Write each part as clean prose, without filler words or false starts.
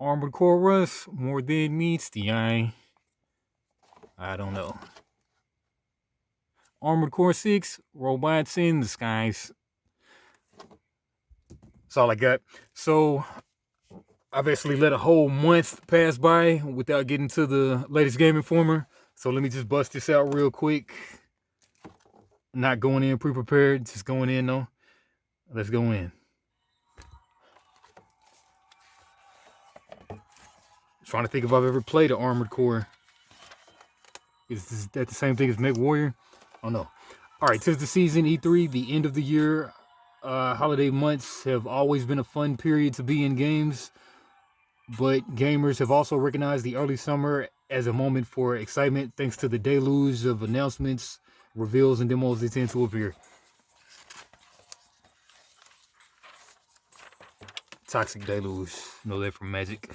Armored Core Rust, more than meets the eye. I don't know. Armored Core 6, robots in the skies. That's all I got. So, I've actually let a whole month pass by without getting to the latest Game Informer. So, let me just bust this out real quick. Not going in pre-prepared, just going in though. Let's go in. Trying to think if I've ever played an Armored Core. Is that the same thing as Mech Warrior? Oh no. All right, 'tis the season, E3, the end of the year. Holiday months have always been a fun period to be in games, but gamers have also recognized the early summer as a moment for excitement thanks to the deluge of announcements, reveals, and demos that tend to appear. Toxic deluge. Know that from Magic.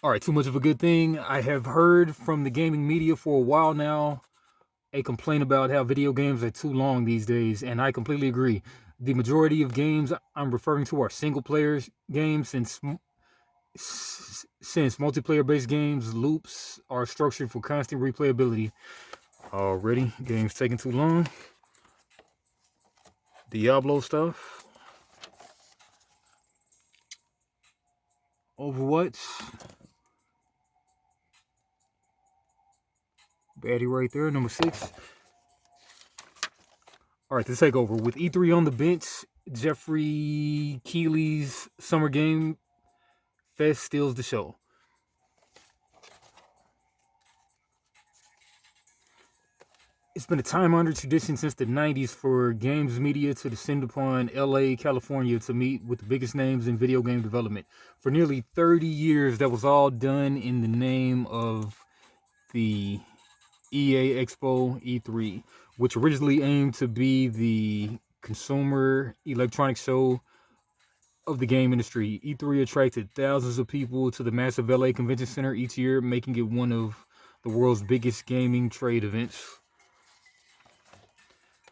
All right, too much of a good thing. I have heard from the gaming media for a while now a complaint about how video games are too long these days, and I completely agree. The majority of games I'm referring to are single player games, since multiplayer-based games loops are structured for constant replayability. Already, games taking too long. Diablo stuff. Overwatch. Baddie right there, number 6. All right, the takeover. With E3 on the bench, Jeffrey Keighley's Summer Game Fest steals the show. It's been a time-honored tradition since the 90s for games media to descend upon LA, California to meet with the biggest names in video game development. For nearly 30 years, that was all done in the name of the EA Expo E3, which originally aimed to be the consumer electronics show of the game industry. E3 attracted thousands of people to the massive LA Convention Center each year, making it one of the world's biggest gaming trade events.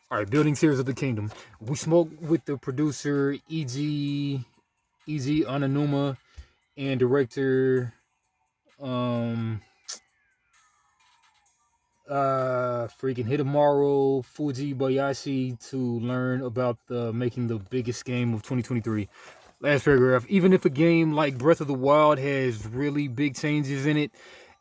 All right, building Tears of the Kingdom. We spoke with the producer E.G. Ananuma and director freaking Hidemaru Fujibayashi to learn about making the biggest game of 2023. Last paragraph. Even if a game like Breath of the Wild has really big changes in it,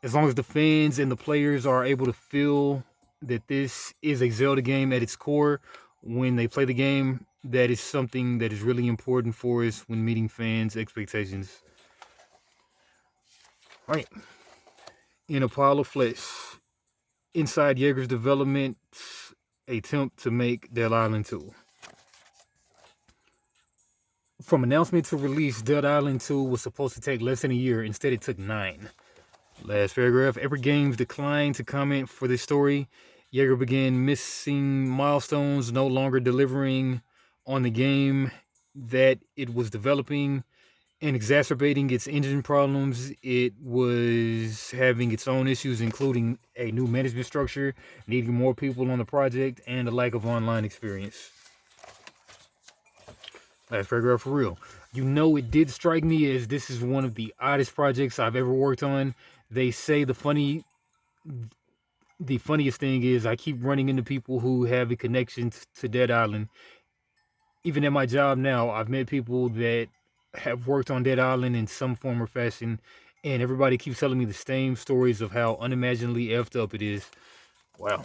as long as the fans and the players are able to feel that this is a Zelda game at its core when they play the game, that is something that is really important for us when meeting fans' expectations. All right. In a pile of flesh. Inside Jaeger's development attempt to make Dead Island 2. From announcement to release, Dead Island 2 was supposed to take less than a year. Instead, it took 9. Last paragraph. Epic Games declined to comment for this story. Jaeger began missing milestones, no longer delivering on the game that it was developing, and exacerbating its engine problems. It was having its own issues, including a new management structure, needing more people on the project, and a lack of online experience. Last paragraph for real. You know, it did strike me as this is one of the oddest projects I've ever worked on. They say the funniest thing is I keep running into people who have a connection to Dead Island. Even at my job now, I've met people that have worked on Dead Island in some form or fashion, and everybody keeps telling me the same stories of how unimaginably effed up it is. Wow.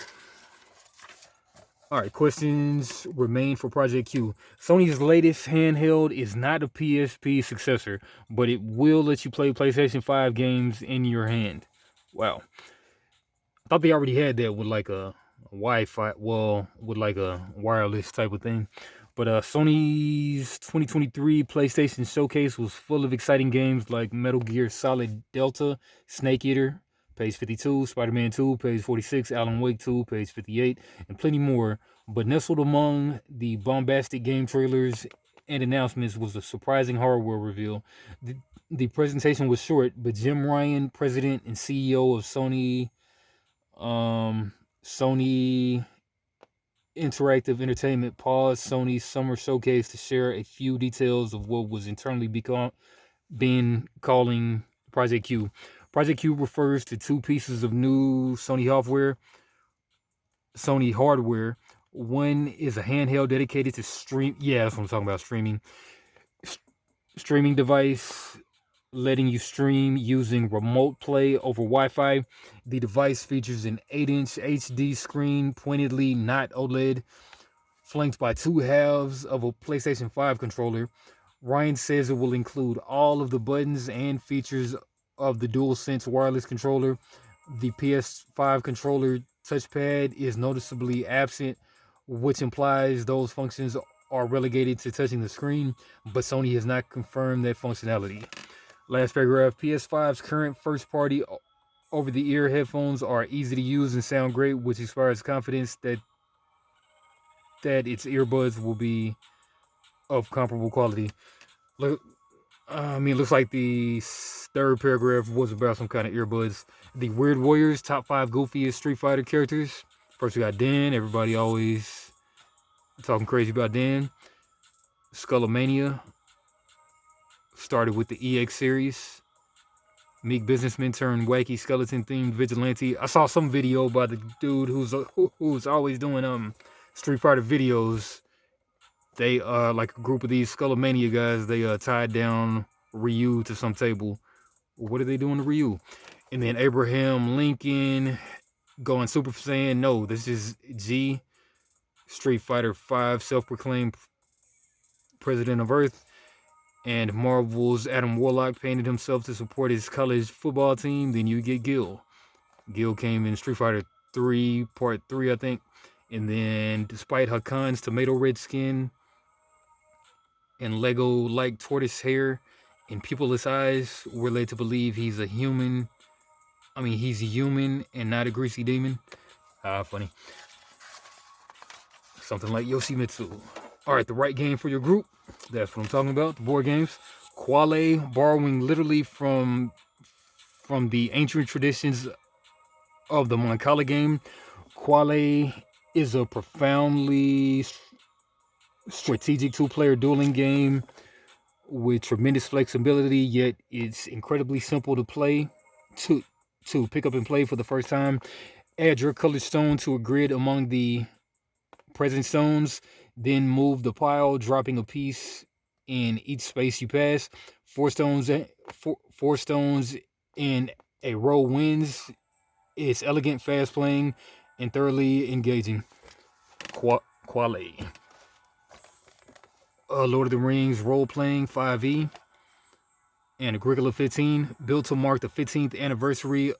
All right, questions remain for Project Q. Sony's latest handheld is not a PSP successor, but it will let you play PlayStation 5 games in your hand. Wow. I thought they already had that with like a Wi-Fi, well, with like a wireless type of thing. But Sony's 2023 PlayStation Showcase was full of exciting games like Metal Gear Solid Delta, Snake Eater, page 52, Spider-Man 2, page 46, Alan Wake 2, page 58, and plenty more. But nestled among the bombastic game trailers and announcements was a surprising hardware reveal. The presentation was short, but Jim Ryan, president and CEO of Sony Interactive Entertainment paused Sony's summer showcase to share a few details of what was internally being calling Project Q. Project Q refers to two pieces of new Sony hardware. One is a handheld dedicated to stream. Yeah, that's what I'm talking about. Streaming device, letting you stream using remote play over Wi-Fi. The device features an 8-inch HD screen, pointedly not OLED, flanked by two halves of a PlayStation 5 controller. Ryan says it will include all of the buttons and features of the DualSense wireless controller. The PS5 controller touchpad is noticeably absent, which implies those functions are relegated to touching the screen, but Sony has not confirmed that functionality. Last paragraph, PS5's current first party over the ear headphones are easy to use and sound great, which inspires confidence that its earbuds will be of comparable quality. Look, it looks like the third paragraph was about some kind of earbuds. The Weird Warriors, top 5 goofiest Street Fighter characters. First, we got Dan. Everybody always talking crazy about Dan. Skullomania started with the EX series. Meek businessman turned wacky skeleton themed vigilante. I saw some video by the dude who's always doing Street Fighter videos. They like a group of these Skullomania guys. They tied down Ryu to some table. What are they doing to Ryu? And then Abraham Lincoln going Super Saiyan. No, this is G. Street Fighter 5 self-proclaimed president of Earth. And Marvel's Adam Warlock painted himself to support his college football team. Then you get Gil. Gil came in Street Fighter 3, Part 3, I think. And then, despite Hakan's tomato red skin and Lego-like tortoise hair and pupilless eyes, we're led to believe he's a human. He's a human and not a greasy demon. Funny. Something like Yoshimitsu. All right, the right game for your group. That's what I'm talking about. The board games. Quale, borrowing literally from the ancient traditions of the Mancala game. Quale is a profoundly strategic two-player dueling game with tremendous flexibility, yet it's incredibly simple to play, to pick up and play for the first time. Add your colored stone to a grid among the present stones, then move the pile, dropping a piece in each space you pass. Four stones in a row wins. It's elegant, fast playing, and thoroughly engaging. Quale. Lord of the Rings role playing 5e and Agricola 15, built to mark the 15th anniversary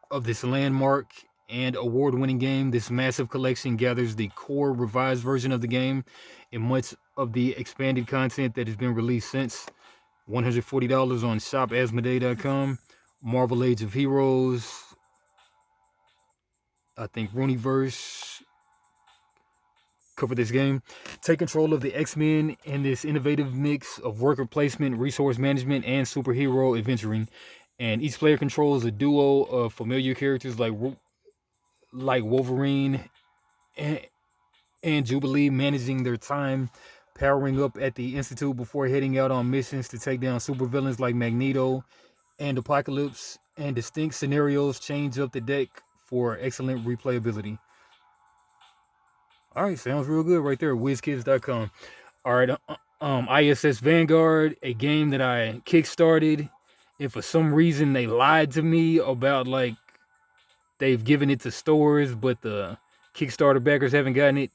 of this landmark and award-winning game. This massive collection gathers the core revised version of the game and much of the expanded content that has been released since. $140 on shopasmodee.com. Marvel Age of Heroes. I think Rooneyverse cover this game. Take control of the X-Men in this innovative mix of worker placement, resource management, and superhero adventuring. And each player controls a duo of familiar characters like Wolverine and Jubilee, managing their time, powering up at the Institute before heading out on missions to take down supervillains like Magneto and Apocalypse. And distinct scenarios change up the deck for excellent replayability. All right, sounds real good right there. WizKids.com. All right, ISS Vanguard, a game that I kickstarted. And for some reason they lied to me about like they've given it to stores, but the Kickstarter backers haven't gotten it.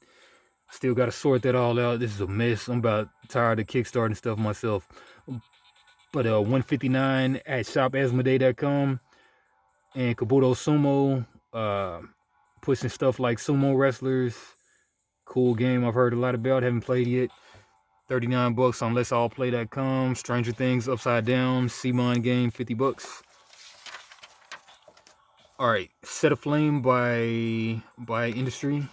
Still got to sort that all out. This is a mess. I'm about tired of Kickstarting stuff myself. But $159 at shopasmodee.com. And Kabuto Sumo, pushing stuff like sumo wrestlers. Cool game I've heard a lot about. Haven't played yet. $39 on letsallplay.com. Stranger Things Upside Down. Simon game, $50. All right, Set Aflame by the industry.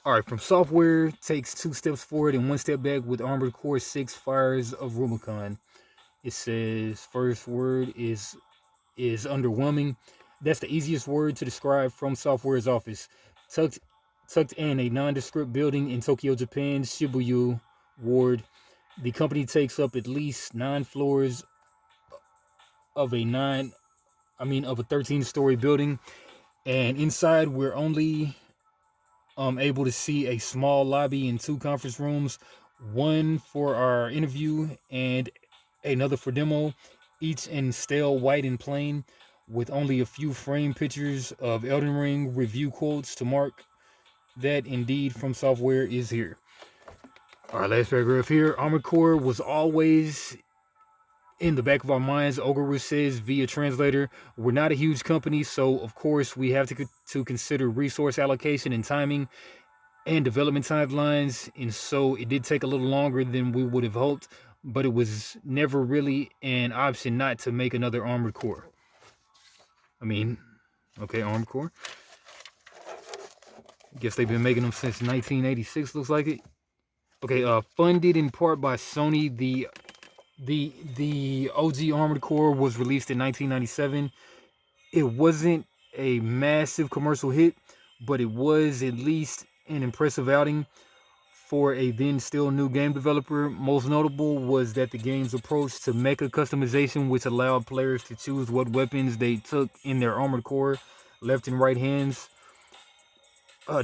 All right, From Software takes 2 steps forward and 1 step back with Armored Core 6 Fires of Rubicon. It says first word is underwhelming. That's the easiest word to describe From Software's office. Tucked, tucked in a nondescript building in Tokyo, Japan's Shibuya ward, the company takes up at least 9 floors of a 13-story building, and inside we're only able to see a small lobby and 2 conference rooms, one for our interview and another for demo, each in stale white and plain, with only a few framed pictures of Elden Ring review quotes to mark that indeed From Software is here. Our last paragraph here: Armored Core was always in the back of our minds. Ogre says via translator, we're not a huge company, so of course we have to consider resource allocation and timing and development timelines, and so it did take a little longer than we would have hoped, but it was never really an option not to make another Armored Core. Okay, Armored Core. I guess they've been making them since 1986, looks like it. Okay, funded in part by Sony, the OG Armored Core was released in 1997. It wasn't a massive commercial hit, but it was at least an impressive outing for a then still new game developer. Most notable was that the game's approach to mecha customization, which allowed players to choose what weapons they took in their Armored Core, left and right hands,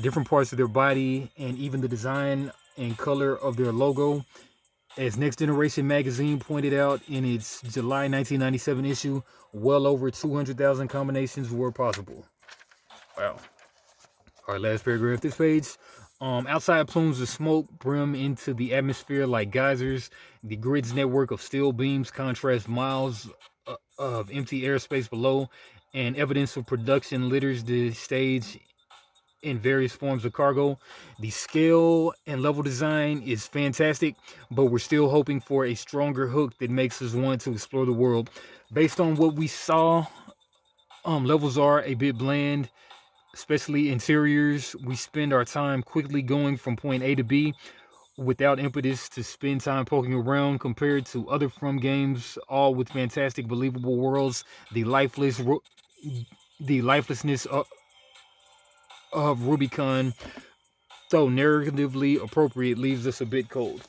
different parts of their body, and even the design and color of their logo. As Next Generation magazine pointed out in its July 1997 issue, well over 200,000 combinations were possible. Wow. Our last paragraph, this page. Outside plumes of smoke brim into the atmosphere like geysers. The grid's network of steel beams contrast miles of empty airspace below, and evidence of production litters the stage in various forms of cargo. The scale and level design is fantastic, but we're still hoping for a stronger hook that makes us want to explore the world. Based on what we saw, levels are a bit bland, especially interiors. We spend our time quickly going from point A to B without impetus to spend time poking around, compared to other From games, all with fantastic, believable worlds. The lifelessness of Rubicon, though narratively appropriate, leaves us a bit cold.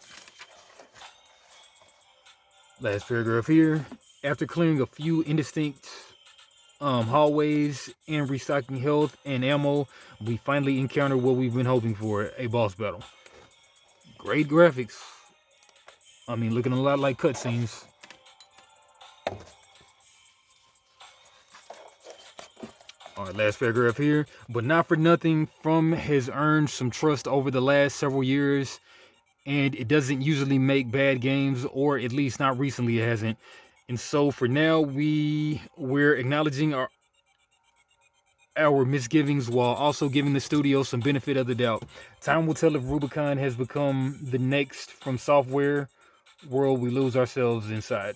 Last paragraph here. After clearing a few indistinct hallways and restocking health and ammo, we finally encounter what we've been hoping for: a boss battle. Great graphics. Looking a lot like cutscenes. All right, last paragraph here. But not for nothing, From has earned some trust over the last several years, and it doesn't usually make bad games, or at least not recently it hasn't. And so for now, we're acknowledging our misgivings while also giving the studio some benefit of the doubt. Time will tell if Rubicon has become the next From Software world we lose ourselves inside.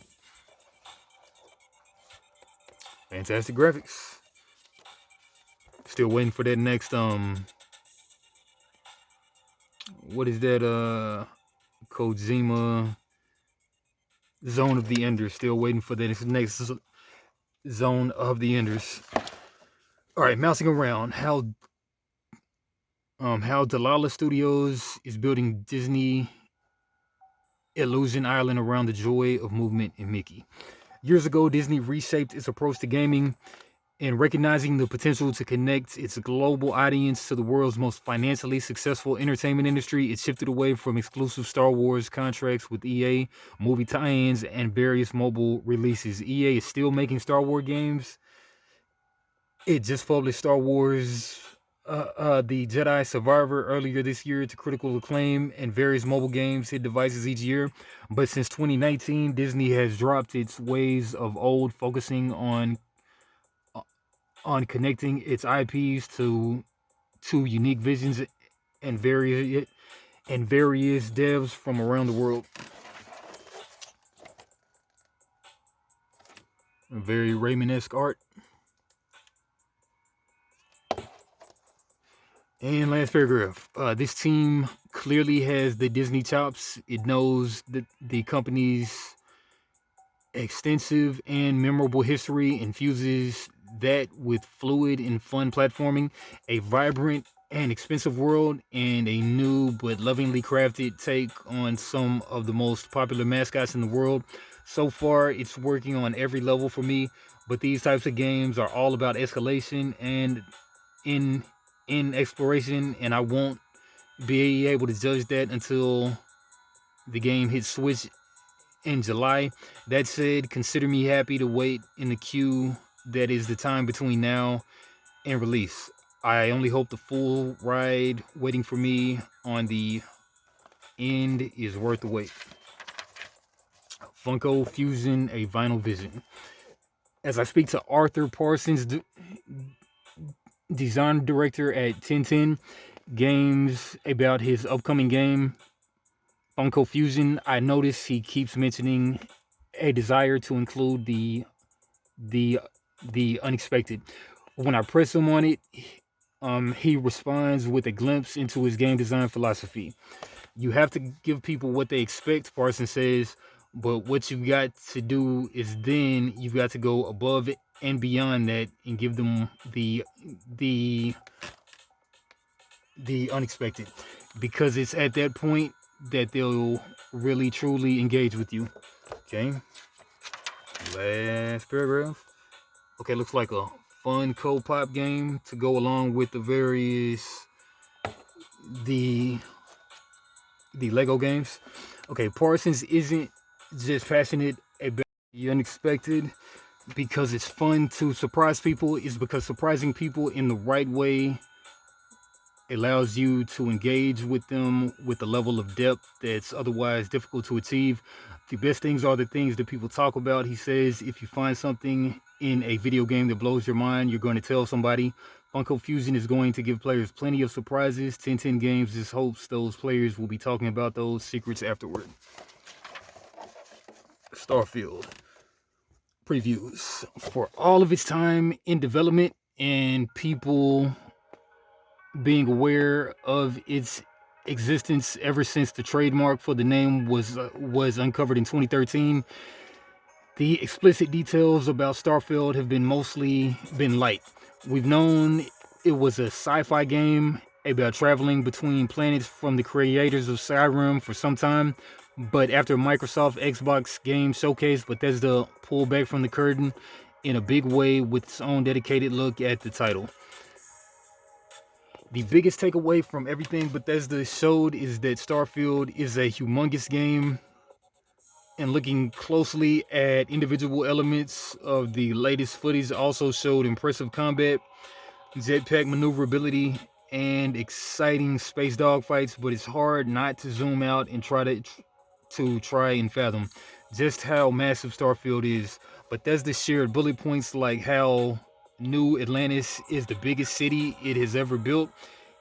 Fantastic graphics. Still waiting for that next what is that Kojima Zone of the Enders. Still waiting for that next Zone of the Enders. All right, mousing around. How Delilah Studios is building Disney Illusion Island around the joy of movement in Mickey. Years ago, Disney reshaped its approach to gaming, and recognizing the potential to connect its global audience to the world's most financially successful entertainment industry, it shifted away from exclusive Star Wars contracts with EA, movie tie-ins, and various mobile releases. EA is still making Star Wars games. It just published Star Wars The Jedi Survivor earlier this year to critical acclaim, and various mobile games hit devices each year. But since 2019, Disney has dropped its ways of old, focusing on connecting its IPs to unique visions and various devs from around the world. Very Raymond-esque art. And last paragraph. This team clearly has the Disney chops. It knows the company's extensive and memorable history, infuses that with fluid and fun platforming, a vibrant and expensive world, and a new but lovingly crafted take on some of the most popular mascots in the world. So far, it's working on every level for me, but these types of games are all about escalation and in exploration, and I won't be able to judge that until the game hits Switch in July. That said, consider me happy to wait in the queue that is the time between now and release. I only hope the full ride waiting for me on the end is worth the wait. Funko Fusion, a vinyl vision. As I speak to Arthur Parsons, design director at 1010 Games, about his upcoming game, Funko Fusion, I notice he keeps mentioning a desire to include the the unexpected. When I press him on it, he responds with a glimpse into his game design philosophy. You have to give people what they expect, Parson says, but what you've got to do is then you've got to go above it and beyond that and give them the the unexpected, because it's at that point that they'll really truly engage with you. Okay, last paragraph. Okay, looks like a fun co-op game to go along with the the Lego games. Okay, Parsons isn't just passionate about the unexpected because it's fun to surprise people. It's because surprising people in the right way allows you to engage with them with a level of depth that's otherwise difficult to achieve. The best things are the things that people talk about. He says if you find something in a video game that blows your mind, you're going to tell somebody. Funko Fusion is going to give players plenty of surprises. 1010 Games just hopes those players will be talking about those secrets afterward. Starfield previews. For all of its time in development and people being aware of its existence ever since the trademark for the name was uncovered in 2013, the explicit details about Starfield have mostly been light. We've known it was a sci-fi game about traveling between planets from the creators of Skyrim for some time, but after Microsoft Xbox Game Showcase, Bethesda pulled back from the curtain in a big way with its own dedicated look at the title. The biggest takeaway from everything Bethesda showed is that Starfield is a humongous game, and looking closely at individual elements of the latest footage also showed impressive combat, jetpack maneuverability, and exciting space dogfights, but it's hard not to zoom out and try and fathom just how massive Starfield is. Bethesda shared bullet points like how New Atlantis is the biggest city it has ever built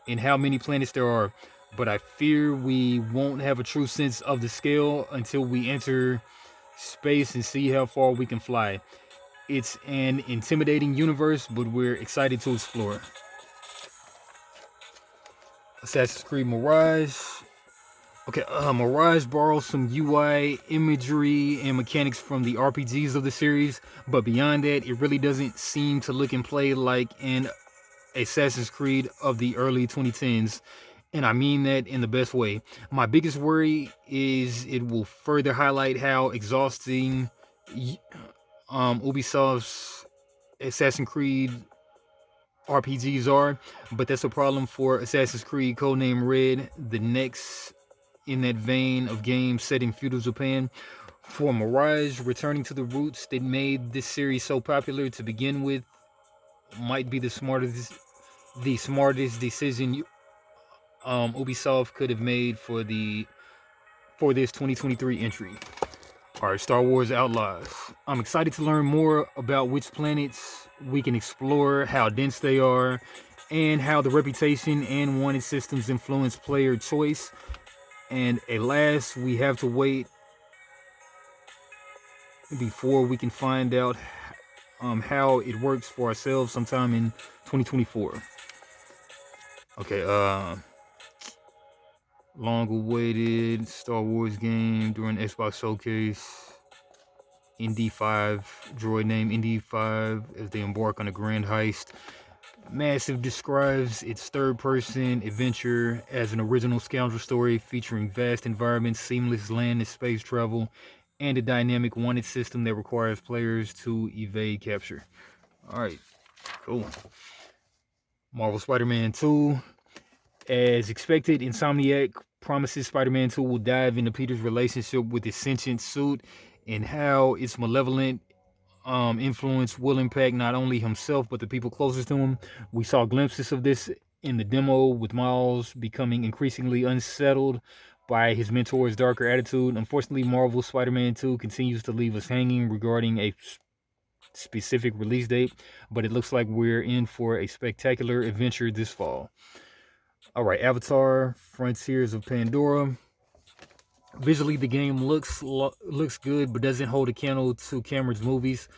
and how many planets there are. But I fear we won't have a true sense of the scale until we enter space and see how far we can fly. It's an intimidating universe, but we're excited to explore. Assassin's Creed Mirage. Okay, Mirage borrows some UI imagery and mechanics from the RPGs of the series, but beyond that, it really doesn't seem to look and play like an Assassin's Creed of the early 2010s, and I mean that in the best way. My biggest worry is it will further highlight how exhausting Ubisoft's Assassin's Creed RPGs are, but that's a problem for Assassin's Creed Codename Red, the next in that vein of games set in feudal Japan. For Mirage, returning to the roots that made this series so popular to begin with might be the smartest decision Ubisoft could have made for this 2023 entry. All right, Star Wars Outlaws. I'm excited to learn more about which planets we can explore, how dense they are, and how the reputation and wanted systems influence player choice. And alas, we have to wait before we can find out how it works for ourselves sometime in 2024. Okay, long awaited Star Wars game during Xbox Showcase. ND5, droid named ND5, as they embark on a grand heist. Massive describes its third person adventure as an original scoundrel story featuring vast environments, seamless land and space travel, and a dynamic wanted system that requires players to evade capture. All right, cool. Marvel Spider Man 2. As expected, Insomniac promises Spider Man 2 will dive into Peter's relationship with his sentient suit and how its malevolent influence will impact not only himself but the people closest to him. We saw glimpses of this in the demo, with Miles becoming increasingly unsettled by his mentor's darker attitude. Unfortunately, Marvel's Spider-Man 2 continues to leave us hanging regarding a specific release date, but it looks like we're in for a spectacular adventure this fall. All right, Avatar: Frontiers of Pandora. Visually, the game looks good, but doesn't hold a candle to Cameron's movies.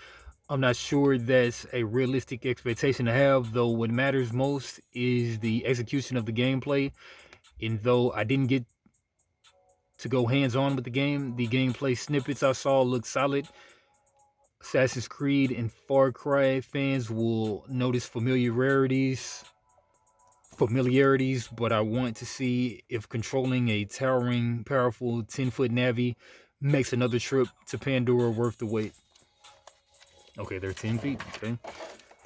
I'm not sure that's a realistic expectation to have, though what matters most is the execution of the gameplay. And though I didn't get to go hands on with the game, the gameplay snippets I saw looked solid. Assassin's Creed and Far Cry fans will notice familiarities, but I want to see if controlling a towering, powerful 10-foot Navi makes another trip to Pandora worth the wait. Okay, they're 10 feet. Okay.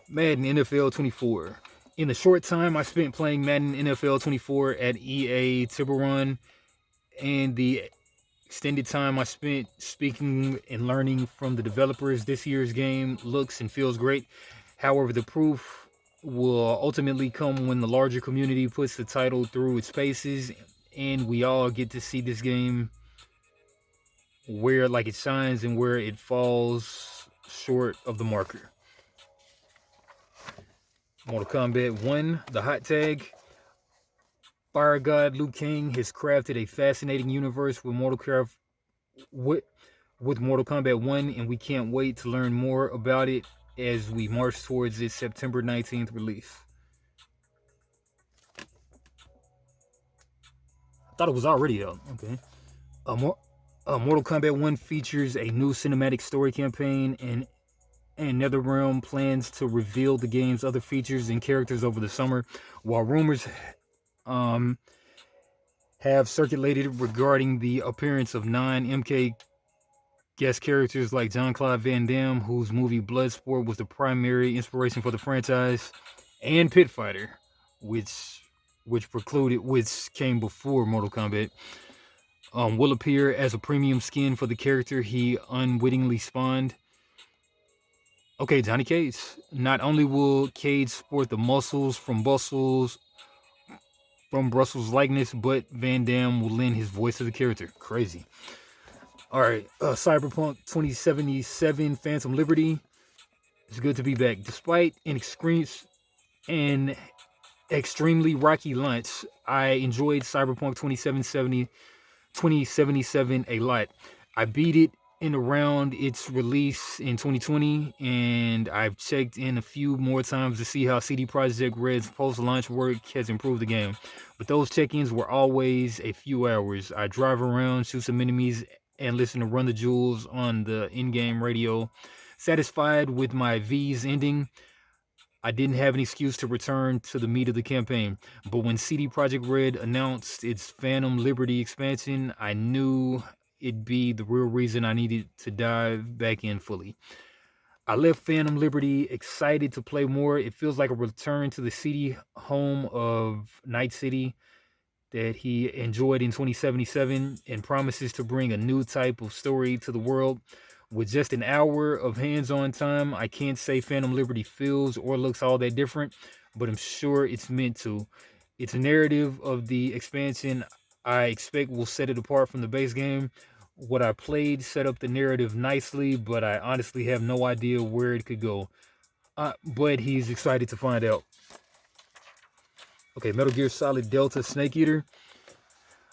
Madden NFL 24. In the short time I spent playing Madden NFL 24 at EA Tiburon, and the extended time I spent speaking and learning from the developers, this year's game looks and feels great. However, the proof will ultimately come when the larger community puts the title through its paces and we all get to see this game where like it shines and where it falls short of the marker. Mortal Kombat 1, the hot tag. Fire God Liu Kang has crafted a fascinating universe with Mortal Kombat 1, and we can't wait to learn more about it as we march towards its September 19th release. I thought it was already out. Okay. Mortal Kombat 1 features a new cinematic story campaign, and NetherRealm plans to reveal the game's other features and characters over the summer. While rumors have circulated regarding the appearance of non-MK guest characters like Jean-Claude Van Damme, whose movie Bloodsport was the primary inspiration for the franchise, and Pit Fighter, which came before Mortal Kombat, will appear as a premium skin for the character he unwittingly spawned. Okay, Johnny Cage. Not only will Cage sport the muscles from Brussels likeness, but Van Damme will lend his voice to the character. Crazy. All right, Cyberpunk 2077 Phantom Liberty. It's good to be back. Despite an extremely rocky launch, I enjoyed Cyberpunk 2077 a lot. I beat it in around its release in 2020, and I've checked in a few more times to see how CD Projekt Red's post-launch work has improved the game. But those check-ins were always a few hours. I drive around, shoot some enemies, and listen to Run the Jewels on the in-game radio. Satisfied with my V's ending, I didn't have an excuse to return to the meat of the campaign. But when CD Projekt Red announced its Phantom Liberty expansion, I knew it'd be the real reason I needed to dive back in fully. I left Phantom Liberty excited to play more. It feels like a return to the CD home of Night City that he enjoyed in 2077 and promises to bring a new type of story to the world. With just an hour of hands-on time, I can't say Phantom Liberty feels or looks all that different, but I'm sure it's meant to. Its narrative of the expansion, I expect, will set it apart from the base game. What I played set up the narrative nicely, but I honestly have no idea where it could go. But he's excited to find out. Okay, Metal Gear Solid Delta Snake Eater.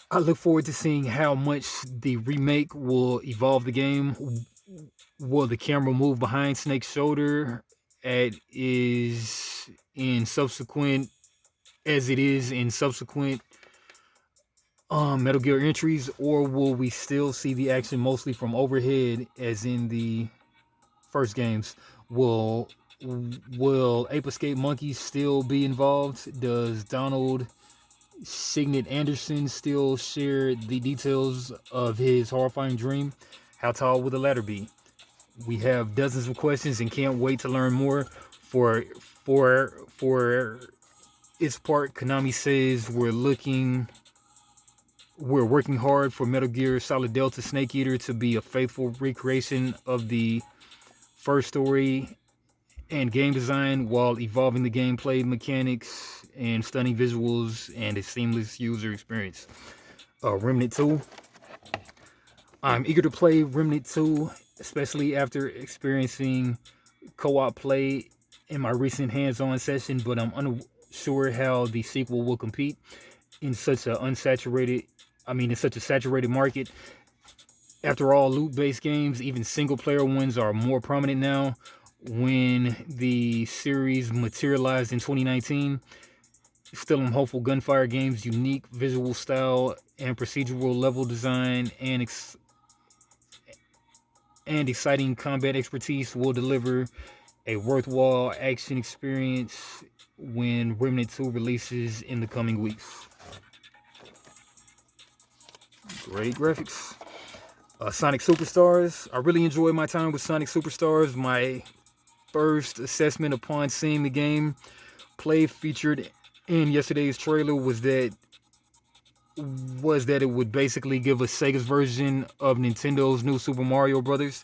I look forward to seeing how much the remake will evolve the game. Will the camera move behind Snake's shoulder as it is in subsequent Metal Gear entries, or will we still see the action mostly from overhead as in the first games? Will will Ape Escape Monkeys still be involved? Does Donald Signet Anderson still share the details of his horrifying dream? How tall will the ladder be? We have dozens of questions and can't wait to learn more. For its part, Konami says we're working hard for Metal Gear Solid Delta Snake Eater to be a faithful recreation of the first story and game design while evolving the gameplay mechanics and stunning visuals and a seamless user experience. Remnant 2. I'm eager to play Remnant 2, especially after experiencing co-op play in my recent hands-on session, but I'm unsure how the sequel will compete in such a saturated market. After all, loot-based games, even single-player ones, are more prominent now. When the series materialized in 2019, still I'm hopeful Gunfire Games' unique visual style and procedural level design and exciting combat expertise will deliver a worthwhile action experience when Remnant 2 releases in the coming weeks. Great graphics. Sonic Superstars. I really enjoyed my time with Sonic Superstars. My first assessment upon seeing the game play featured in yesterday's trailer was that it would basically give us Sega's version of Nintendo's new Super Mario Brothers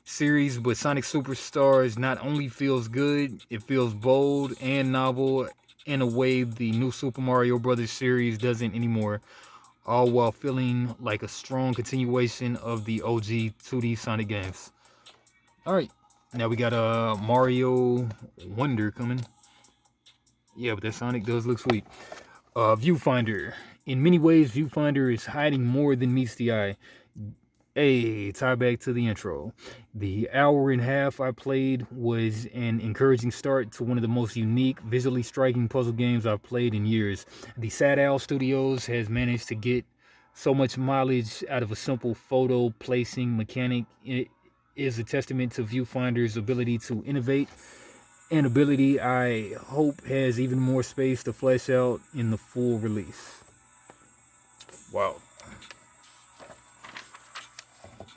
series, but Sonic Superstars not only feels good, it feels bold and novel in a way the new Super Mario Brothers series doesn't anymore, all while feeling like a strong continuation of the OG 2D Sonic games. Alright, now we got a Mario Wonder coming. Yeah, but that Sonic does look sweet. Viewfinder. In many ways, Viewfinder is hiding more than meets the eye. Hey, tie back to the intro. The hour and a half I played was an encouraging start to one of the most unique, visually striking puzzle games I've played in years. The Sad Owl Studios has managed to get so much mileage out of a simple photo placing mechanic. It is a testament to Viewfinder's ability to innovate, an ability I hope has even more space to flesh out in the full release. Wow.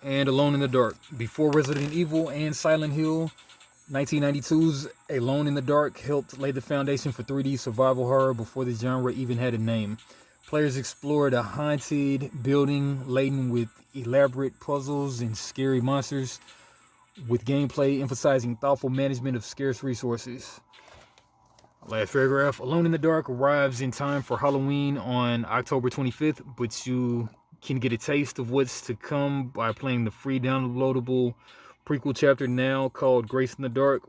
And Alone in the Dark. Before Resident Evil and Silent Hill, 1992's Alone in the Dark helped lay the foundation for 3D survival horror before the genre even had a name. Players explored a haunted building laden with elaborate puzzles and scary monsters, with gameplay emphasizing thoughtful management of scarce resources. Last paragraph. Alone in the Dark arrives in time for Halloween on October 25th, but you can get a taste of what's to come by playing the free downloadable prequel chapter now called Grace in the Dark,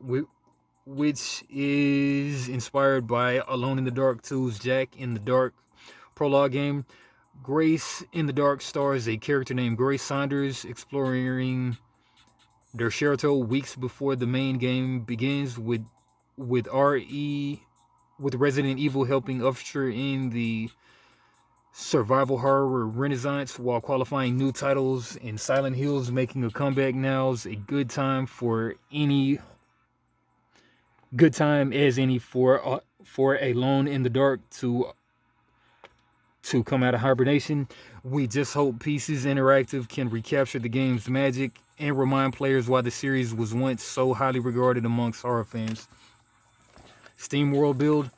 which is inspired by Alone in the Dark 2's Jack in the Dark prologue game. Grace in the Dark stars a character named Grace Saunders exploring Desherto weeks before the main game begins, with Resident Evil helping usher in the survival horror renaissance while qualifying new titles, and Silent Hill's making a comeback. Now's a good time for any for Alone in the Dark to come out of hibernation. We just hope Pieces Interactive can recapture the game's magic and remind players why the series was once so highly regarded amongst horror fans. Steam World Build.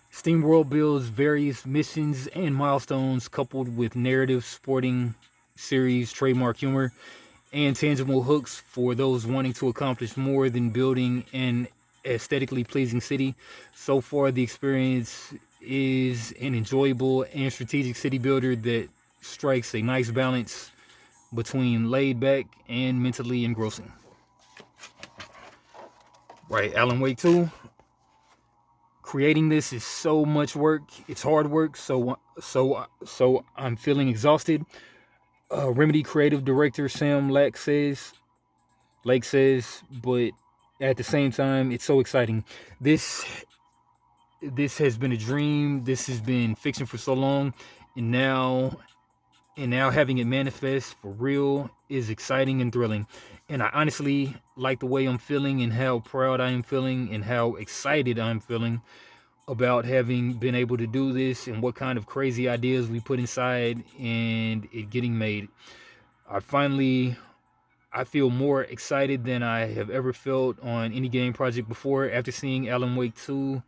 Steam World builds various missions and milestones coupled with narrative sporting series trademark humor and tangible hooks for those wanting to accomplish more than building an aesthetically pleasing city. So far, the experience is an enjoyable and strategic city builder that strikes a nice balance between laid back and mentally engrossing. Right, Alan Wake 2. Creating this is so much work. It's hard work. So I'm feeling exhausted. Remedy creative director Sam Lake says, but at the same time, it's so exciting. This has been a dream. This has been fiction for so long. and now having it manifest for real is exciting and thrilling. And I honestly like the way I'm feeling and how proud I am feeling and how excited I'm feeling about having been able to do this and what kind of crazy ideas we put inside and it getting made. I finally I feel more excited than I have ever felt on any game project before. After seeing Alan Wake 2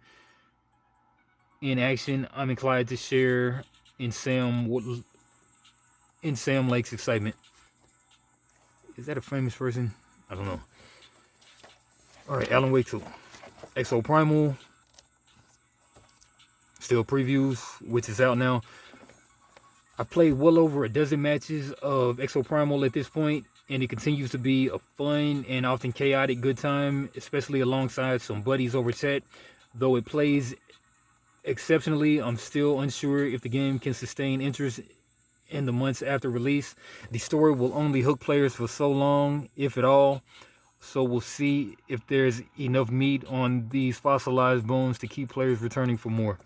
in action, I'm inclined to share in Sam Lake's excitement. Is that a famous person? I don't know. All right, Alan Wake 2. Exo Primal, still previews, which is out now. I played well over a dozen matches of Exo Primal at this point, and it continues to be a fun and often chaotic good time, especially alongside some buddies over chat. Though it plays exceptionally, I'm still unsure if the game can sustain interest in the months after release. The story will only hook players for so long, if at all, so we'll see if there's enough meat on these fossilized bones to keep players returning for more.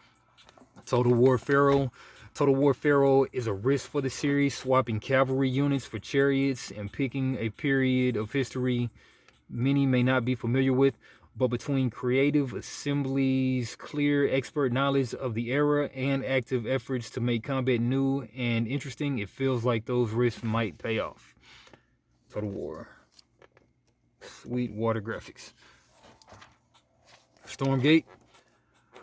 Total War Pharaoh. Total War Pharaoh is a risk for the series, swapping cavalry units for chariots and picking a period of history many may not be familiar with. But between creative assemblies, clear expert knowledge of the era, and active efforts to make combat new and interesting, it feels like those risks might pay off. Total War. Sweet water graphics. Stormgate.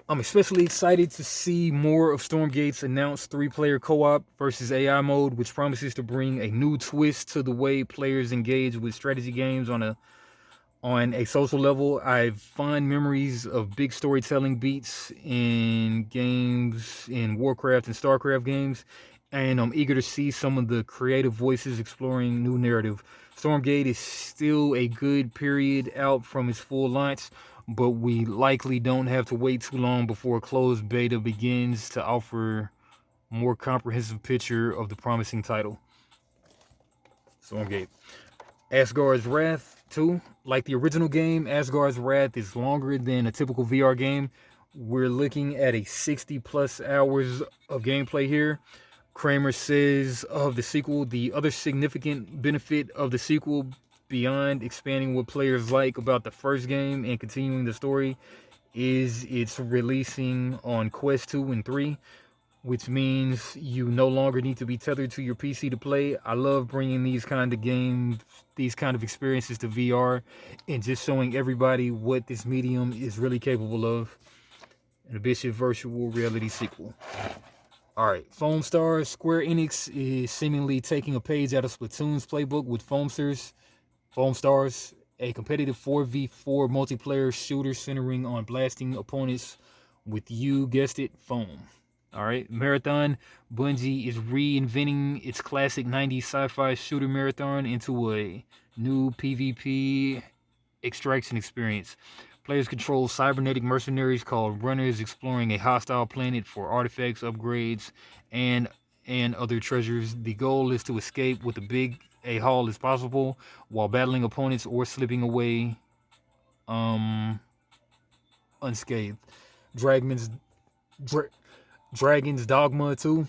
I'm especially excited to see more of Stormgate's announced 3-player co-op versus AI mode, which promises to bring a new twist to the way players engage with strategy games on a social level. I have fond memories of big storytelling beats in games in Warcraft and Starcraft games, and I'm eager to see some of the creative voices exploring new narrative. Stormgate is still a good period out from its full launch, but we likely don't have to wait too long before closed beta begins to offer more comprehensive picture of the promising title. Stormgate. Asgard's Wrath 2. Like the original game, Asgard's Wrath is longer than a typical VR game. We're looking at a 60 plus hours of gameplay here. Kramer says of the sequel, the other significant benefit of the sequel, beyond expanding what players like about the first game and continuing the story, is it's releasing on Quest 2 and 3, which means you no longer need to be tethered to your PC to play. I love bringing these kind of games, these kind of experiences to VR and just showing everybody what this medium is really capable of. An ambitious virtual reality sequel. All right, Foam Stars. Square Enix is seemingly taking a page out of Splatoon's playbook with Foam Stars, a competitive 4v4 multiplayer shooter centering on blasting opponents with, you guessed it, foam. All right, Marathon. Bungie is reinventing its classic 90s sci-fi shooter Marathon into a new PvP extraction experience. Players control cybernetic mercenaries called Runners, exploring a hostile planet for artifacts, upgrades, and other treasures. The goal is to escape with a haul as possible while battling opponents or slipping away unscathed. Dragon's Dogma 2.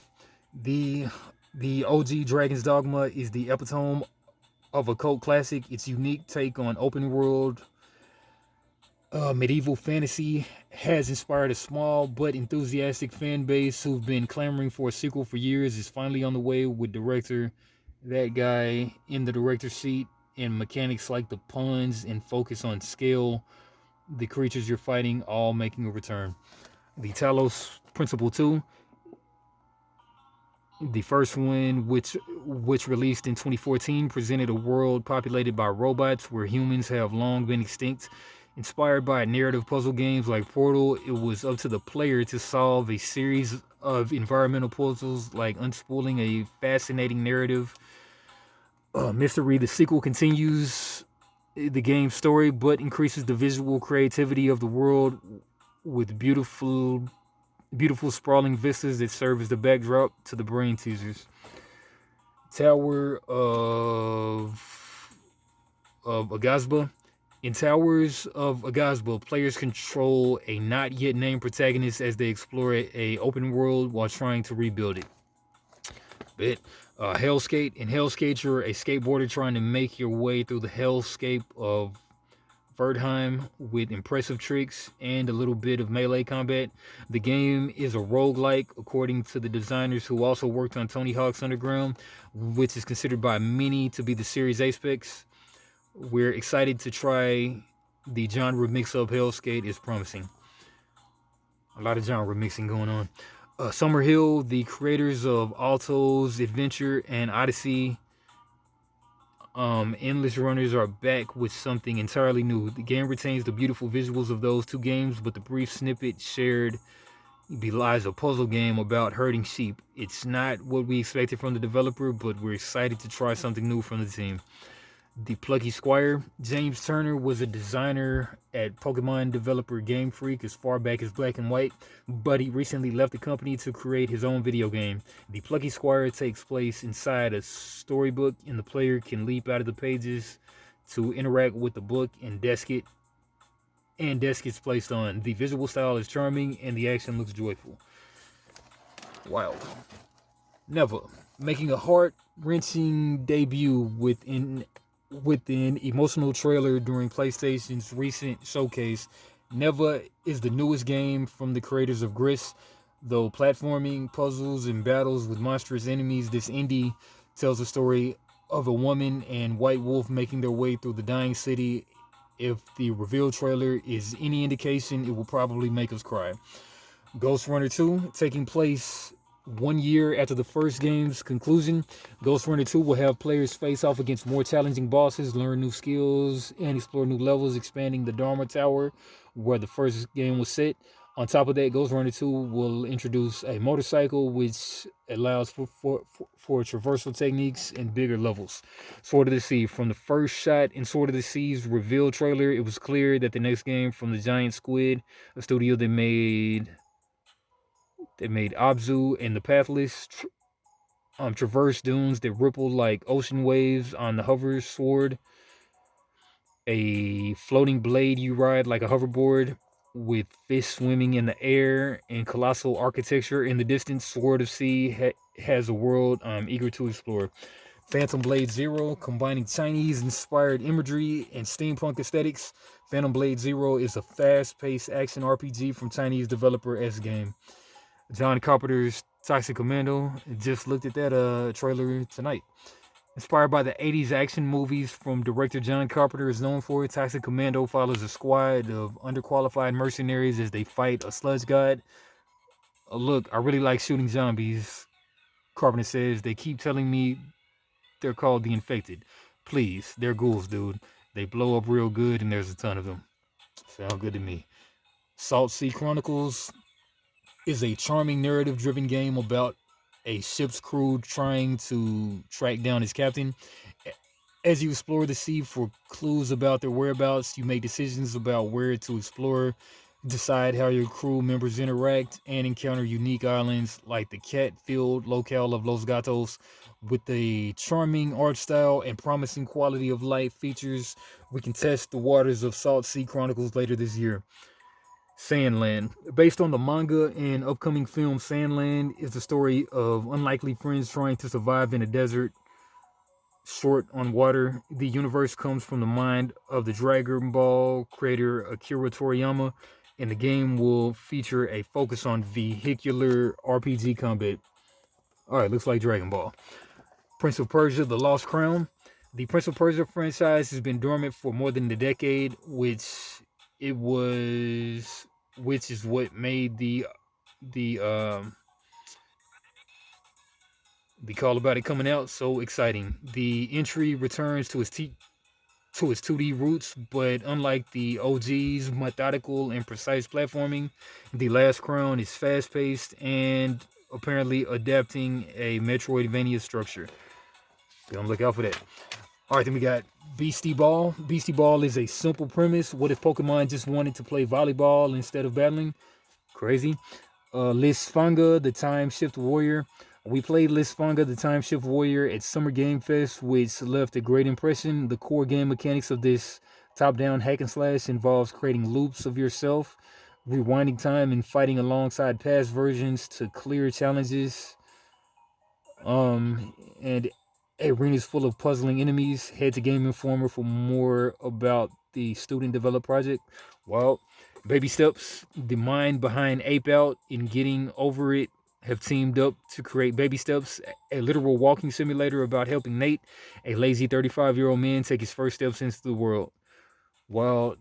The OG Dragon's Dogma is the epitome of a cult classic. Its unique take on open world medieval fantasy has inspired a small but enthusiastic fan base who've been clamoring for a sequel for years. Is finally on the way with that guy in the director's seat, and mechanics like the puns and focus on scale, the creatures you're fighting, all making a return. The Talos Principle 2. The first one, which released in 2014, presented a world populated by robots where humans have long been extinct. Inspired by narrative puzzle games like Portal, it was up to the player to solve a series of environmental puzzles like unspooling a fascinating narrative mystery. The sequel continues the game's story but increases the visual creativity of the world with beautiful sprawling vistas that serve as the backdrop to the brain teasers. Tower of Agazba. In Towers of Agazba, players control a not yet named protagonist as they explore a open world while trying to rebuild it. bit. Hellskate. In Hellskate, you're a skateboarder trying to make your way through the hellscape of Verdheim with impressive tricks and a little bit of melee combat. The game is a roguelike, according to the designers who also worked on Tony Hawk's Underground, which is considered by many to be the series apex. We're excited to try the genre mix up. Hellskate is promising. A lot of genre mixing going on. Summerhill, the creators of Alto's Adventure and Odyssey, Endless Runners are back with something entirely new. The game retains the beautiful visuals of those two games, but the brief snippet shared belies a puzzle game about herding sheep. It's not what we expected from the developer, but we're excited to try something new from the team. The Plucky Squire. James Turner was a designer at Pokemon developer Game Freak as far back as Black and White, but he recently left the company to create his own video game. The Plucky Squire takes place inside a storybook, and the player can leap out of the pages to interact with the book and desk gets placed on. The visual style is charming and the action looks joyful. Wild. Never. Making a heart-wrenching debut with an emotional trailer during PlayStation's recent showcase. Neva is the newest game from the creators of Gris. Though platforming, puzzles, and battles with monstrous enemies, this indie tells the story of a woman and White Wolf making their way through the dying city. If the reveal trailer is any indication, it will probably make us cry. Ghost Runner 2, taking place 1 year after the first game's conclusion. Ghost Runner 2 will have players face off against more challenging bosses, learn new skills, and explore new levels, expanding the Dharma Tower where the first game was set. On top of that, Ghost Runner 2 will introduce a motorcycle which allows for traversal techniques and bigger levels. Sword of the Sea. From the first shot in Sword of the Sea's reveal trailer, it was clear that the next game from the Giant Squid, a studio that made Abzu and the Pathless, traverse dunes that ripple like ocean waves on the hover sword, a floating blade you ride like a hoverboard with fish swimming in the air, and colossal architecture in the distance. Sword of Sea has a world I'm eager to explore. Phantom Blade Zero, combining Chinese-inspired imagery and steampunk aesthetics. Phantom Blade Zero is a fast-paced action RPG from Chinese developer S-Game. John Carpenter's Toxic Commando. Just looked at that trailer tonight. Inspired by the 80s action movies from director John Carpenter is known for, Toxic Commando follows a squad of underqualified mercenaries as they fight a sludge god. Look, I really like shooting zombies, Carpenter says. They keep telling me they're called the Infected. Please, they're ghouls, dude. They blow up real good and there's a ton of them. Sound good to me. Salt Sea Chronicles is a charming narrative-driven game about a ship's crew trying to track down its captain. As you explore the sea for clues about their whereabouts, you make decisions about where to explore, decide how your crew members interact, and encounter unique islands like the cat-filled locale of Los Gatos. With a charming art style and promising quality of life features, we can test the waters of Salt Sea Chronicles later this year. Sandland. Based on the manga and upcoming film, Sandland is the story of unlikely friends trying to survive in a desert short on water. The universe comes from the mind of the Dragon Ball creator Akira Toriyama, and the game will feature a focus on vehicular RPG combat. Alright, looks like Dragon Ball. Prince of Persia, The Lost Crown. The Prince of Persia franchise has been dormant for more than a decade, which is what made the call about it coming out so exciting. The entry returns to its 2D roots, but unlike the OG's methodical and precise platforming, The Last Crown is fast-paced and apparently adapting a Metroidvania structure. Gonna look out for that. All right, then we got Beastie Ball. Beastie Ball is a simple premise. What if Pokemon just wanted to play volleyball instead of battling? Crazy. Lisfanga, the Time Shift Warrior. We played Lisfanga, the Time Shift Warrior at Summer Game Fest, which left a great impression. The core game mechanics of this top-down hack and slash involves creating loops of yourself, rewinding time, and fighting alongside past versions to clear challenges. And arenas full of puzzling enemies. Head to Game Informer for more about the student developed project. Well, Baby Steps, the mind behind Ape Out and Getting Over It have teamed up to create Baby Steps, a literal walking simulator about helping Nate, a lazy 35-year-old man, take his first steps into the world. Well,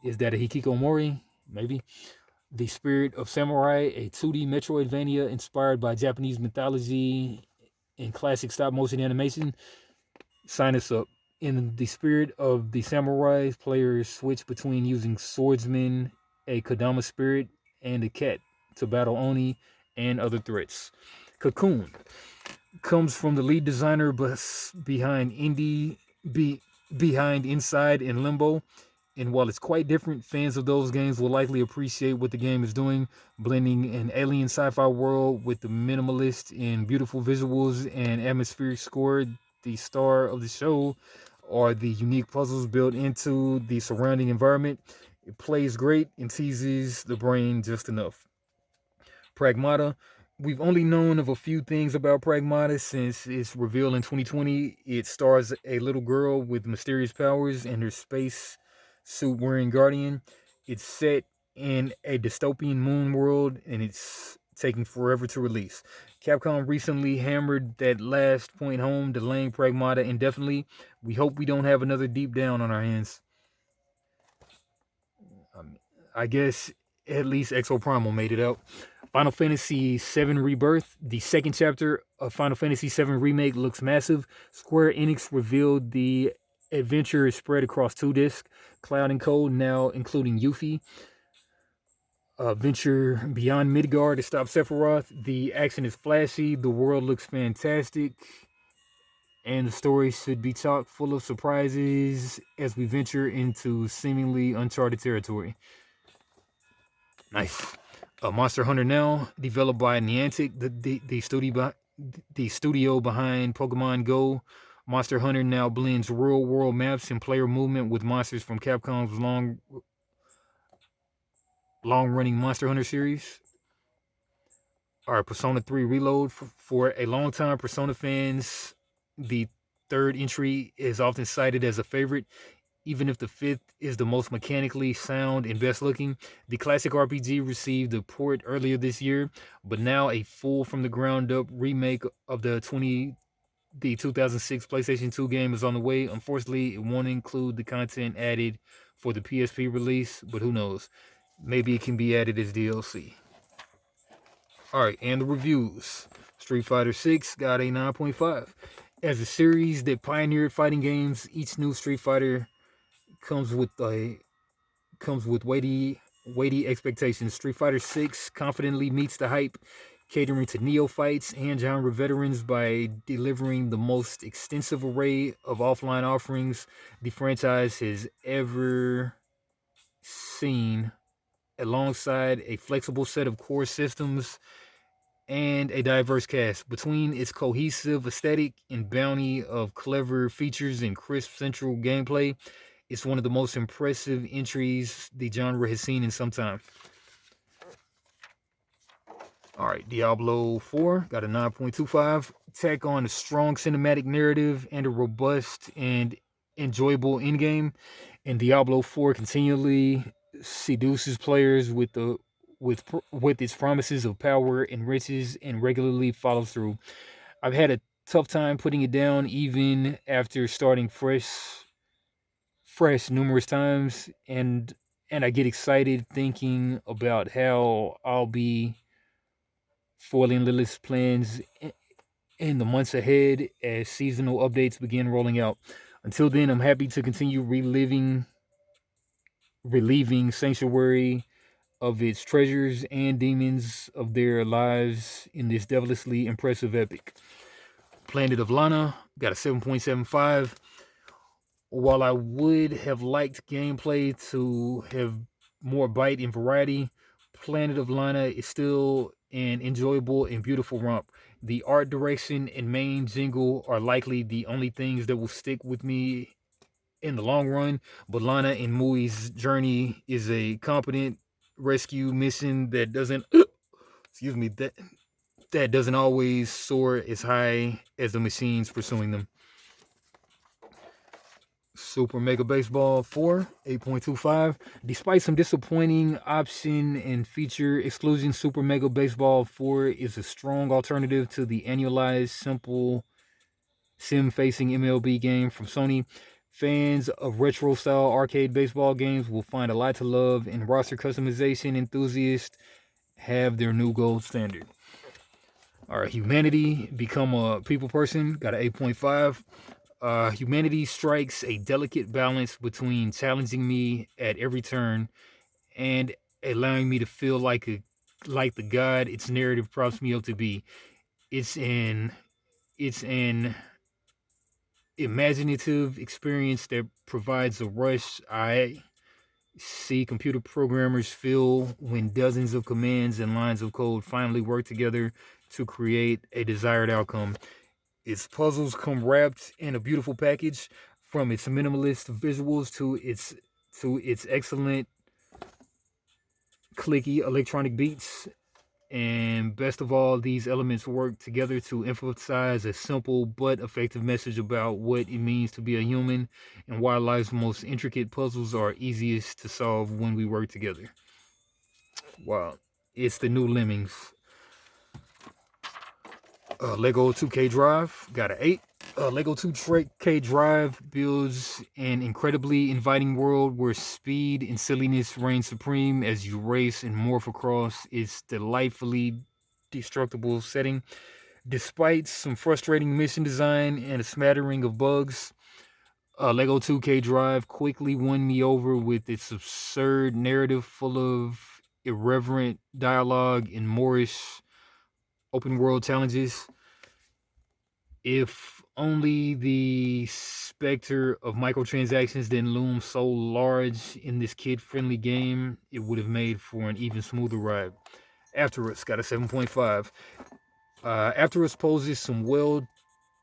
is that a Hikikomori? Maybe. The Spirit of Samurai, a 2D Metroidvania inspired by Japanese mythology and classic stop motion animation. Sign us up. In the spirit of the samurai, players switch between using swordsman, a Kodama spirit, and a cat to battle Oni and other threats. Cocoon comes from the lead designer behind behind Inside and Limbo. And while it's quite different, fans of those games will likely appreciate what the game is doing, blending an alien sci-fi world with the minimalist and beautiful visuals and atmospheric score. The star of the show are the unique puzzles built into the surrounding environment. It plays great and teases the brain just enough. Pragmata. We've only known of a few things about Pragmata since its reveal in 2020. It stars a little girl with mysterious powers and her space suit wearing guardian. It's set in a dystopian moon world and it's taking forever to release. Capcom recently hammered that last point home, delaying Pragmata indefinitely. We hope we don't have another Deep Down on our hands. Um, I guess at least Exo Primal made it out. Final Fantasy VII Rebirth, the second chapter of Final Fantasy VII Remake, looks massive. Square Enix revealed the adventure is spread across 2 discs, Cloud and Code, now including Yuffie. Venture beyond Midgard to stop Sephiroth. The action is flashy, the world looks fantastic, and the story should be chock full of surprises as we venture into seemingly uncharted territory. Nice. Monster Hunter Now, developed by Niantic, the studio behind Pokemon Go. Monster Hunter now blends real world maps and player movement with monsters from Capcom's long running Monster Hunter series. All right, Persona 3 Reload. For a long time, Persona fans, the third entry is often cited as a favorite, even if the fifth is the most mechanically sound and best looking. The classic RPG received a port earlier this year, but now a full from the ground up remake of the 2006 PlayStation 2 game is on the way. Unfortunately, it won't include the content added for the PSP release, but who knows? Maybe it can be added as DLC. All right, and the reviews. Street Fighter 6 got a 9.5. As a series that pioneered fighting games, each new Street Fighter comes with a comes with weighty expectations. Street Fighter 6 confidently meets the hype, catering to neophytes and genre veterans by delivering the most extensive array of offline offerings the franchise has ever seen, alongside a flexible set of core systems and a diverse cast. Between its cohesive aesthetic and bounty of clever features and crisp central gameplay, it's one of the most impressive entries the genre has seen in some time. All right, Diablo 4 got a 9.25. Tack on a strong cinematic narrative and a robust and enjoyable endgame. And Diablo 4 continually seduces players with its promises of power and riches and regularly follows through. I've had a tough time putting it down even after starting fresh numerous times, and I get excited thinking about how I'll be foiling Lilith's plans in the months ahead as seasonal updates begin rolling out. Until then, I'm happy to continue relieving Sanctuary of its treasures and demons of their lives in this devilishly impressive epic. Planet of Lana got a 7.75. While I would have liked gameplay to have more bite and variety, Planet of Lana is still an enjoyable and beautiful romp. The art direction and main jingle are likely the only things that will stick with me in the long run, but Lana and Mui's journey is a competent rescue mission that doesn't excuse me that doesn't always soar as high as the machines pursuing them. Super Mega Baseball 4, 8.25. Despite some disappointing option and feature exclusion, Super Mega Baseball 4 is a strong alternative to the annualized, simple sim facing MLB game from Sony. Fans of retro style arcade baseball games will find a lot to love, and roster customization enthusiasts have their new gold standard. All right, Humanity, Become a People Person, got an 8.5. Humanity strikes a delicate balance between challenging me at every turn and allowing me to feel like the god its narrative prompts me up to be. It's an it's an imaginative experience that provides a rush I see computer programmers feel when dozens of commands and lines of code finally work together to create a desired outcome. Its puzzles come wrapped in a beautiful package, from its minimalist visuals to its excellent clicky electronic beats. And best of all, these elements work together to emphasize a simple but effective message about what it means to be a human and why life's most intricate puzzles are easiest to solve when we work together. Wow. It's the new Lemmings. Lego 2K Drive got an 8. Lego 2K Drive builds an incredibly inviting world where speed and silliness reign supreme as you race and morph across its delightfully destructible setting. Despite some frustrating mission design and a smattering of bugs, Lego 2K Drive quickly won me over with its absurd narrative full of irreverent dialogue and Moorish open world challenges. If only the specter of microtransactions didn't loom so large in this kid friendly game, it would have made for an even smoother ride. After Us got a 7.5. After Us poses some well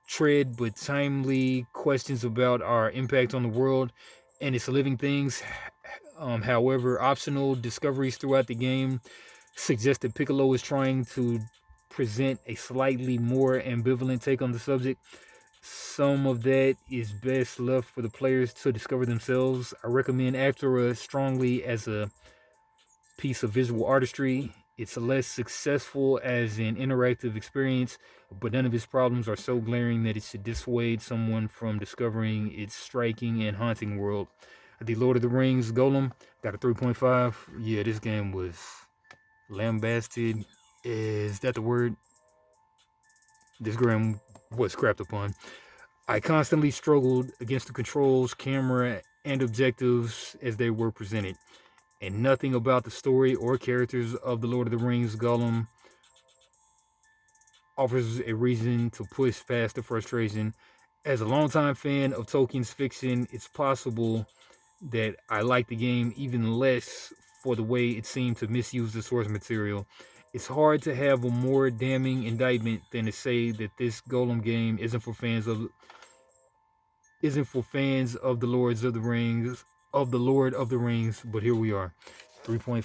tread but timely questions about our impact on the world and its living things. However, optional discoveries throughout the game suggest that Piccolo is trying to present a slightly more ambivalent take on the subject. Some of that is best left for the players to discover themselves. I recommend After Us strongly as a piece of visual artistry. It's less successful as an interactive experience, but none of its problems are so glaring that it should dissuade someone from discovering its striking and haunting world. The Lord of the Rings Golem got a 3.5. Yeah, this game was lambasted. Is that the word? This game was crapped upon. I constantly struggled against the controls, camera, and objectives as they were presented, and nothing about the story or characters of The Lord of the Rings Gollum offers a reason to push past the frustration. As a longtime fan of Tolkien's fiction, it's possible that I like the game even less for the way it seemed to misuse the source material. It's hard to have a more damning indictment than to say that this Golem game isn't for fans of the Lord of the Rings, but here we are. 3.5.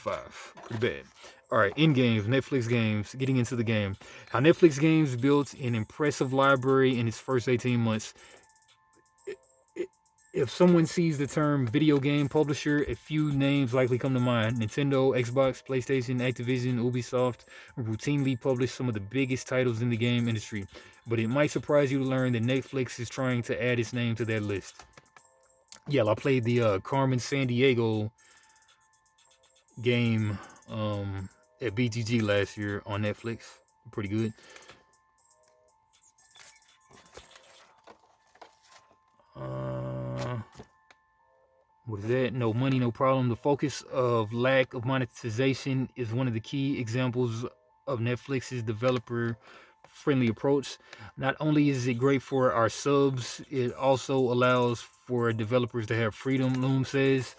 Pretty bad. All right, in games, Netflix games, getting into the game. How Netflix games built an impressive library in its first 18 months. If someone sees the term video game publisher, a few names likely come to mind. Nintendo, Xbox, PlayStation, Activision, Ubisoft routinely publish some of the biggest titles in the game industry. But it might surprise you to learn that Netflix is trying to add its name to that list. Yeah, I played the Carmen San Diego game at BGG last year on Netflix. Pretty good. Uh, what is that? No money, no problem. The focus of lack of monetization is one of the key examples of Netflix's developer friendly approach. Not only is it great for our subs, it also allows for developers to have freedom, Loom says.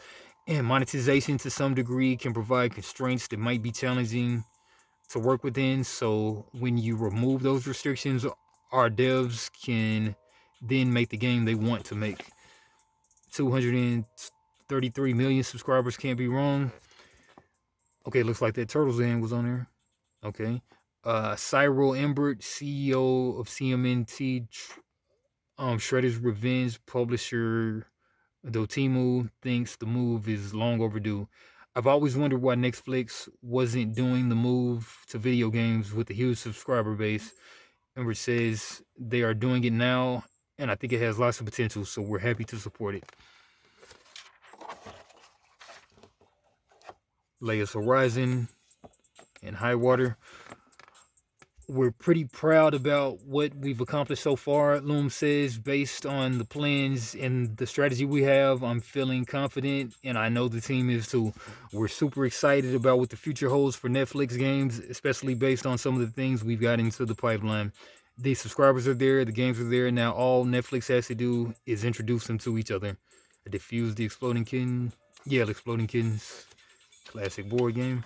And monetization to some degree can provide constraints that might be challenging to work within. So when you remove those restrictions, our devs can then make the game they want to make. 233 million subscribers can't be wrong. Okay, looks like that Turtles End was on there. Okay. Cyril Embert, CEO of CMNT, Shredder's Revenge publisher Dotemu, thinks the move is long overdue. I've always wondered why Netflix wasn't doing the move to video games with a huge subscriber base. Embert says they are doing it now, and I think it has lots of potential, so we're happy to support it. Layers Horizon and High Water. We're pretty proud about what we've accomplished so far, Loom says. Based on the plans and the strategy we have, I'm feeling confident, and I know the team is too. We're super excited about what the future holds for Netflix games, especially based on some of the things we've got into the pipeline. The subscribers are there, the games are there. Now all Netflix has to do is introduce them to each other. Defuse the Exploding Kitten. Yeah, the Exploding Kittens. Classic board game.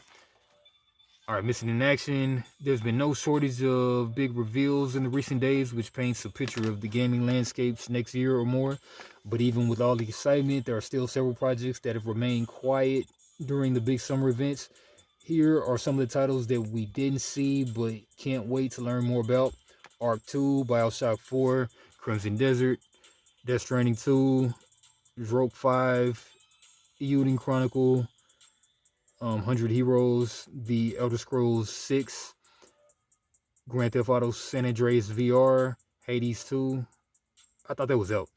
All right, Missing in Action. There's been no shortage of big reveals in the recent days, which paints a picture of the gaming landscapes next year or more. But even with all the excitement, there are still several projects that have remained quiet during the big summer events. Here are some of the titles that we didn't see but can't wait to learn more about. Arc 2, Bioshock 4, Crimson Desert, Death Stranding 2, Rogue 5, Euden Chronicle, 100 Heroes, The Elder Scrolls 6, Grand Theft Auto San Andreas VR, Hades 2. I thought that was out.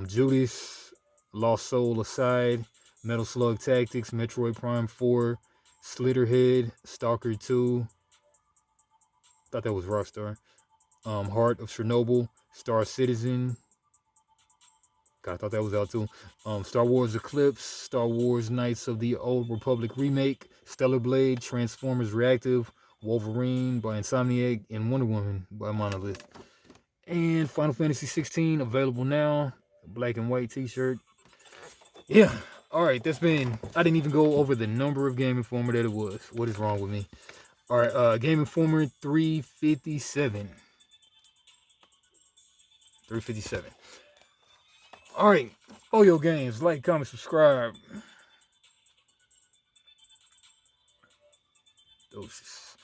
Judas, Lost Soul Aside, Metal Slug Tactics, Metroid Prime 4, Slitterhead, Stalker 2. Thought that was Rockstar. Heart of Chernobyl, Star Citizen. God, I thought that was out too. Star Wars Eclipse, Star Wars Knights of the Old Republic Remake, Stellar Blade, Transformers Reactive, Wolverine by Insomniac, and Wonder Woman by Monolith. And Final Fantasy 16 available now. Black and white t-shirt. Yeah. All right, that's been. I didn't even go over the number of Game Informer that it was. What is wrong with me? All right, Game Informer 357. 357. All right, Oyo Games. Like, comment, subscribe. Doses.